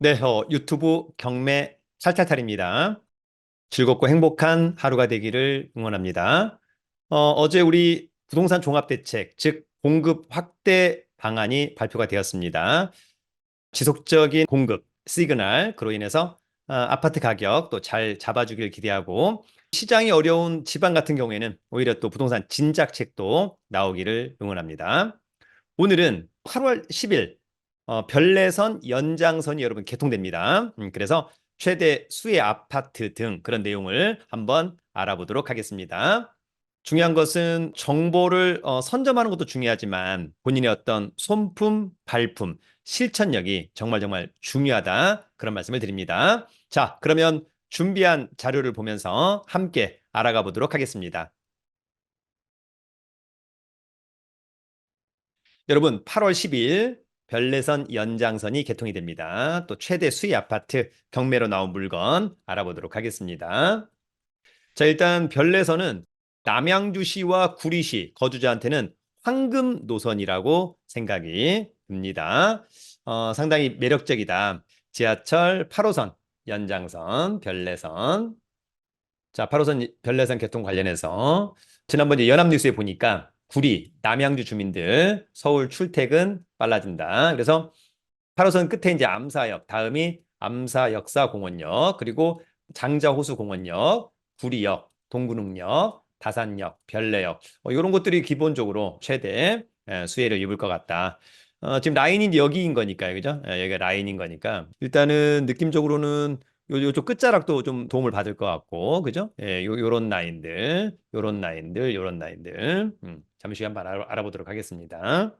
네, 유튜브 경매 찰찰찰입니다. 즐겁고 행복한 하루가 되기를 응원합니다. 어제 우리 부동산 종합대책, 즉 공급 확대 방안이 발표가 되었습니다. 지속적인 공급, 시그널, 그로 인해서 아파트 가격 또 잘 잡아주길 기대하고 시장이 어려운 지방 같은 경우에는 오히려 또 부동산 진작책도 나오기를 응원합니다. 오늘은 8월 10일 별내선 연장선이 여러분 개통됩니다. 그래서 최대 수의 아파트 등 그런 내용을 한번 알아보도록 하겠습니다. 중요한 것은 정보를 선점하는 것도 중요하지만 본인의 어떤 손품, 발품, 실천력이 정말 중요하다. 그런 말씀을 드립니다. 자, 그러면 준비한 자료를 보면서 함께 알아가 보도록 하겠습니다. 여러분, 8월 10일 별내선 연장선이 개통이 됩니다. 또 최대 수의 아파트 경매로 나온 물건 알아보도록 하겠습니다. 자, 일단 별내선은 남양주시와 구리시 거주자한테는 황금 노선이라고 생각이 듭니다. 상당히 매력적이다. 지하철 8호선 연장선 별내선. 자, 8호선 별내선 개통 관련해서 지난번에 연합뉴스에 보니까 구리, 남양주 주민들 서울 출퇴근 빨라진다. 그래서 8호선 끝에 이제 암사역, 다음이 암사역사공원역, 그리고 장자호수공원역, 구리역, 동군흥역, 다산역, 별내역 이런 것들이 기본적으로 최대 수혜를 입을 것 같다. 지금 라인이 여기인 거니까요, 그죠? 여기가 라인인 거니까 일단은 느낌적으로는 요쪽 끝자락도 좀 도움을 받을 것 같고, 그죠? 요런 라인들, 요런 라인들, 요런 라인들. 잠시 한번 알아보도록 하겠습니다.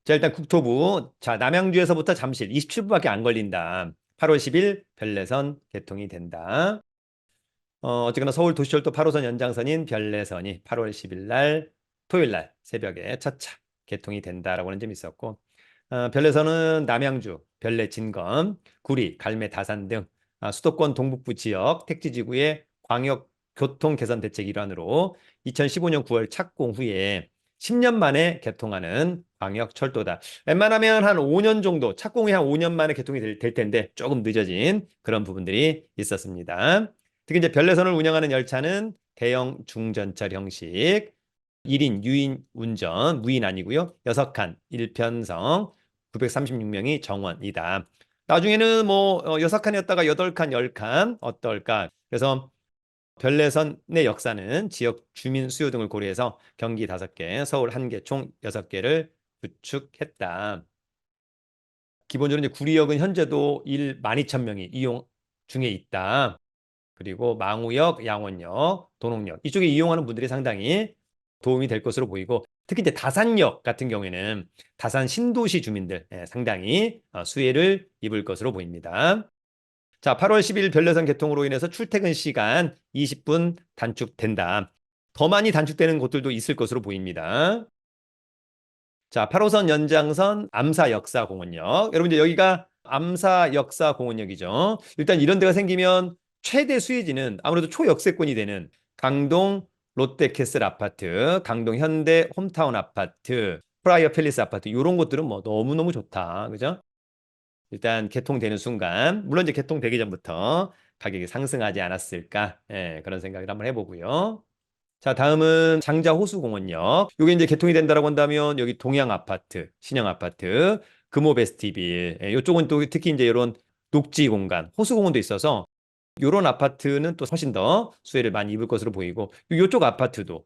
자, 일단 국토부. 자, 남양주에서부터 잠실 27분밖에 안 걸린다. 8월 10일 별내선 개통이 된다. 어쨌거나 서울 도시철도 8호선 연장선인 별내선이 8월 10일 날 토요일 날 새벽에 첫 차 개통이 된다라고 하는 점이 있었고, 별내선은 남양주, 별내 진검, 구리, 갈매, 다산 등 수도권 동북부 지역 택지지구의 광역 교통 개선 대책 일환으로 2015년 9월 착공 후에 10년 만에 개통하는 광역 철도다. 웬만하면 한 5년 정도, 착공 후에 한 5년 만에 개통이 될 텐데 조금 늦어진 그런 부분들이 있었습니다. 특히 이제 별내선을 운영하는 열차는 대형 중전철 형식, 1인 유인 운전, 무인 아니고요. 6칸, 1편성, 936명이 정원이다. 나중에는 뭐 6칸이었다가 8칸, 10칸 어떨까? 그래서 별내선의 역사는 지역 주민 수요 등을 고려해서 경기 5개, 서울 1개, 총 6개를 구축했다. 기본적으로 이제 구리역은 현재도 12,000명이 이용 중에 있다. 그리고 망우역, 양원역, 도농역 이쪽에 이용하는 분들이 상당히 도움이 될 것으로 보이고 특히 이제 다산역 같은 경우에는 다산 신도시 주민들 상당히 수혜를 입을 것으로 보입니다. 자, 8월 10일 별내선 개통으로 인해서 출퇴근 시간 20분 단축된다. 더 많이 단축되는 곳들도 있을 것으로 보입니다. 자, 8호선 연장선 암사역사공원역. 여러분, 이제 여기가 암사역사공원역이죠. 일단 이런 데가 생기면 최대 수혜지는 아무래도 초역세권이 되는 강동 롯데캐슬 아파트, 강동 현대 홈타운 아파트, 프라이어 팰리스 아파트, 이런 것들은 뭐 너무너무 좋다. 그죠? 일단 개통되는 순간, 물론 이제 개통되기 전부터 가격이 상승하지 않았을까? 그런 생각을 한번 해보고요. 자, 다음은 장자호수공원역. 요게 이제 개통이 된다라고 한다면 여기 동양 아파트, 신형 아파트, 금호 베스티빌. 요쪽은 또 특히 이제 이런 녹지 공간, 호수공원도 있어서 요런 아파트는 또 훨씬 더 수혜를 많이 입을 것으로 보이고 요쪽 아파트도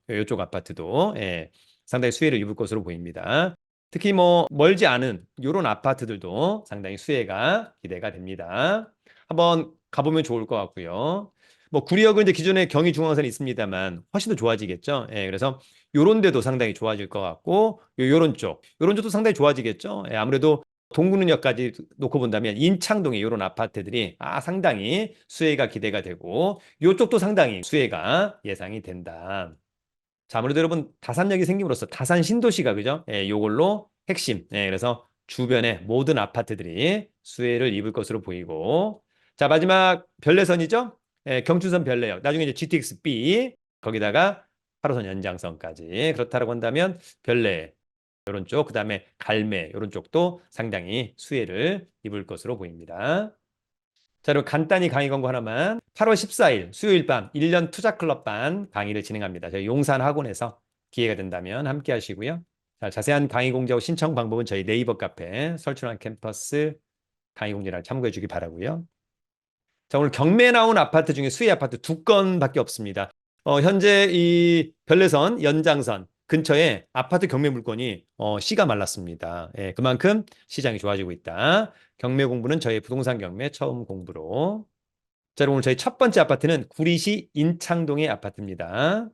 상당히 수혜를 입을 것으로 보입니다. 특히 뭐 멀지 않은 요런 아파트들도 상당히 수혜가 기대가 됩니다. 한번 가보면 좋을 것 같고요. 뭐 구리역은 이제 기존에 경의중앙선이 있습니다만 훨씬 더 좋아지겠죠. 그래서 요런 데도 상당히 좋아질 것 같고 요런 쪽도 상당히 좋아지겠죠. 아무래도 동구는역까지 놓고 본다면 인창동에 이런 아파트들이 상당히 수혜가 기대가 되고 이쪽도 상당히 수혜가 예상이 된다. 자, 아무래도 여러분 다산역이 생김으로써 다산 신도시가 그죠? 요걸로 핵심. 그래서 주변의 모든 아파트들이 수혜를 입을 것으로 보이고 자, 마지막 별내선이죠? 경춘선 별내역. 나중에 이제 GTX-B 거기다가 8호선 연장선까지 그렇다고 한다면 별내 이런 쪽, 그다음에 갈매 이런 쪽도 상당히 수혜를 입을 것으로 보입니다. 자, 그리고 간단히 강의 광고 하나만. 8월 14일 수요일 밤 1년 투자 클럽반 강의를 진행합니다. 저희 용산 학원에서 기회가 된다면 함께 하시고요. 자, 자세한 강의 공지하고 신청 방법은 저희 네이버 카페 설춘환 캠퍼스 강의 공지를 참고해 주기 바라고요. 자, 오늘 경매 나온 아파트 중에 수혜 아파트 2건밖에 없습니다. 현재 이 별내선 연장선 근처에 아파트 경매 물건이 씨가 말랐습니다. 예, 그만큼 시장이 좋아지고 있다. 경매 공부는 저희 부동산 경매 처음 공부로. 자, 오늘 저희 첫 번째 아파트는 구리시 인창동의 아파트입니다.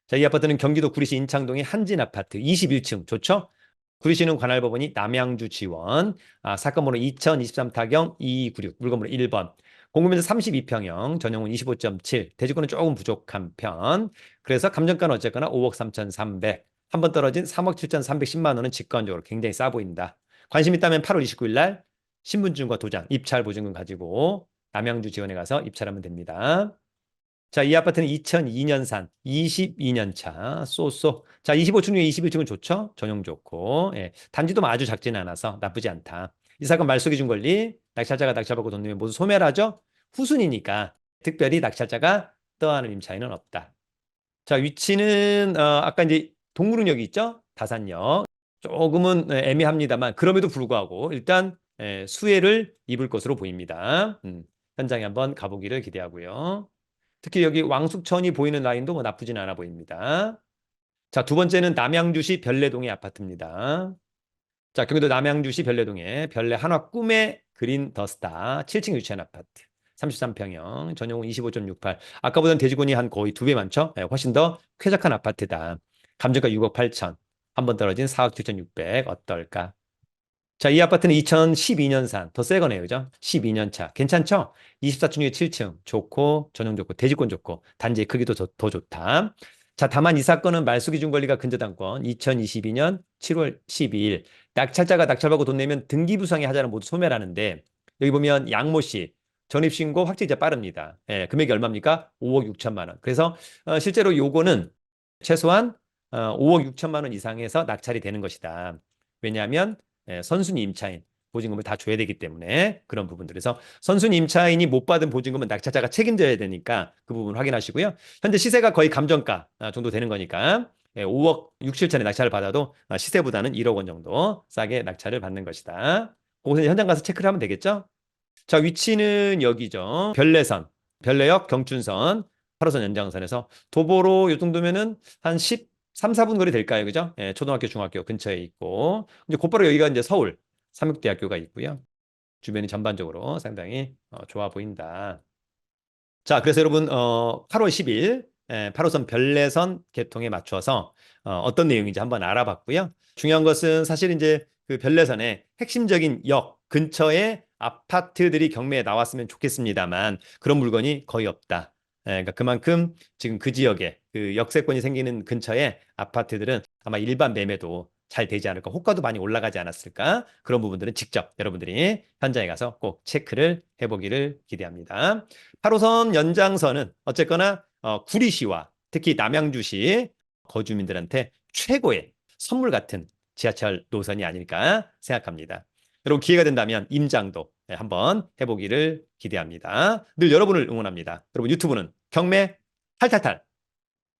자, 이 아파트는 경기도 구리시 인창동의 한진 아파트 21층 좋죠? 구리시는 관할법원이 남양주 지원, 사건 번호 2023 타경 2296, 물건 번호 1번. 공급면적 32평형, 전용은 25.7, 대지권은 조금 부족한 편. 그래서 감정가는 어쨌거나 5억 3,300, 한 번 떨어진 3억 7,310만 원은 직관적으로 굉장히 싸 보인다. 관심 있다면 8월 29일 날 신분증과 도장, 입찰 보증금 가지고 남양주 지원에 가서 입찰하면 됩니다. 자, 이 아파트는 2002년산, 22년 차, 쏘쏘. 자, 25층 중에 21층은 좋죠? 전용 좋고, 예, 단지도 아주 작지는 않아서 나쁘지 않다. 이 사건 말소기준 권리, 낙찰자가 낙찰받고 돈 내면 모두 소멸하죠? 후순이니까 특별히 낙찰자가 떠하는 임차인은 없다. 자, 위치는 아까 이제 동물원역이 있죠? 다산역. 조금은 애매합니다만 그럼에도 불구하고 일단 수혜를 입을 것으로 보입니다. 현장에 한번 가보기를 기대하고요. 특히 여기 왕숙천이 보이는 라인도 뭐 나쁘진 않아 보입니다. 자, 두 번째는 남양주시 별내동의 아파트입니다. 자, 경기도 남양주시 별내동에 별내 한화 꿈의 그린 더스타 7층 위치한 아파트. 33평형, 전용은 25.68. 아까보다는 대지권이 한 거의 2배 많죠? 네, 훨씬 더 쾌적한 아파트다. 감정가 6억 8천. 한 번 떨어진 4억 7,600. 어떨까? 자, 이 아파트는 2012년산, 더 새 거네요, 그죠? 12년 차. 괜찮죠? 24층 중에 7층. 좋고, 전용 좋고, 대지권 좋고, 단지의 크기도 더 좋다. 자, 다만 이 사건은 말소기준 권리가 근저당권 2022년 7월 12일. 낙찰자가 낙찰받고 돈 내면 등기부상의 하자는 모두 소멸하는데, 여기 보면 양모 씨, 전입신고 확정이자 빠릅니다. 예, 금액이 얼마입니까? 5억 6천만 원. 그래서 실제로 요거는 최소한 5억 6천만 원 이상에서 낙찰이 되는 것이다. 왜냐하면 선순위 임차인 보증금을 다 줘야 되기 때문에 그런 부분들에서 선순위 임차인이 못 받은 보증금은 낙찰자가 책임져야 되니까 그 부분 확인하시고요. 현재 시세가 거의 감정가 정도 되는 거니까 5억 6, 7천에 낙찰을 받아도 시세보다는 1억 원 정도 싸게 낙찰을 받는 것이다. 거기서 현장 가서 체크를 하면 되겠죠? 자, 위치는 여기죠. 별내선, 별내역 경춘선, 8호선 연장선에서 도보로 이 정도면은 한 13, 4분 거리 될까요? 그죠? 예, 초등학교, 중학교 근처에 있고. 이제 곧바로 여기가 이제 서울 삼육대학교가 있고요. 주변이 전반적으로 상당히 좋아 보인다. 자, 그래서 여러분 8월 10일 8호선 별내선 개통에 맞춰서 어떤 내용인지 한번 알아봤고요. 중요한 것은 사실 이제 그 별내선의 핵심적인 역 근처에 아파트들이 경매에 나왔으면 좋겠습니다만 그런 물건이 거의 없다. 그러니까 그만큼 지금 그 지역에 그 역세권이 생기는 근처에 아파트들은 아마 일반 매매도 잘 되지 않을까, 호가도 많이 올라가지 않았을까, 그런 부분들은 직접 여러분들이 현장에 가서 꼭 체크를 해보기를 기대합니다. 8호선 연장선은 어쨌거나 구리시와 특히 남양주시 거주민들한테 최고의 선물 같은 지하철 노선이 아닐까 생각합니다. 여러분 기회가 된다면 임장도 한번 해보기를 기대합니다. 늘 여러분을 응원합니다. 여러분 유튜브는 경매 탈탈탈